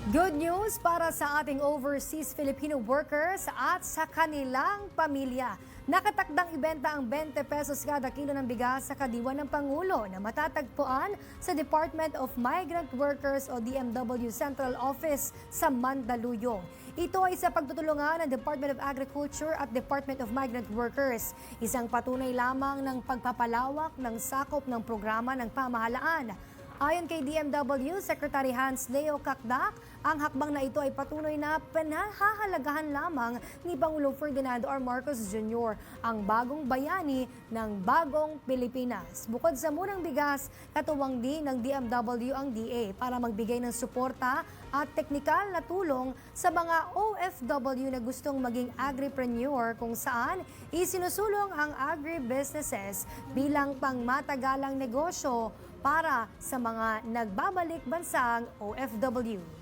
Good news para sa ating overseas Filipino workers at sa kanilang pamilya. Nakatakdang ibenta ang 20 pesos kada kilo ng bigas sa kadiwa ng Pangulo na matatagpuan sa Department of Migrant Workers o DMW Central Office sa Mandaluyong. Ito ay sa pagtutulungan ng Department of Agriculture at Department of Migrant Workers. Isang patunay lamang ng pagpapalawak ng sakop ng programa ng pamahalaan. Ayon kay DMW Secretary Hans Leo Kakdak, ang hakbang na ito ay patuloy na pinahahalagahan lamang ni Pangulong Ferdinand R. Marcos Jr. ang bagong bayani ng bagong Pilipinas. Bukod sa murang bigas, katuwang din ng DMW ang DA para magbigay ng suporta at teknikal na tulong sa mga OFW na gustong maging agripreneur kung saan isinusulong ang agribusinesses bilang pangmatagalang negosyo para sa mga nagbabalik bansang OFW.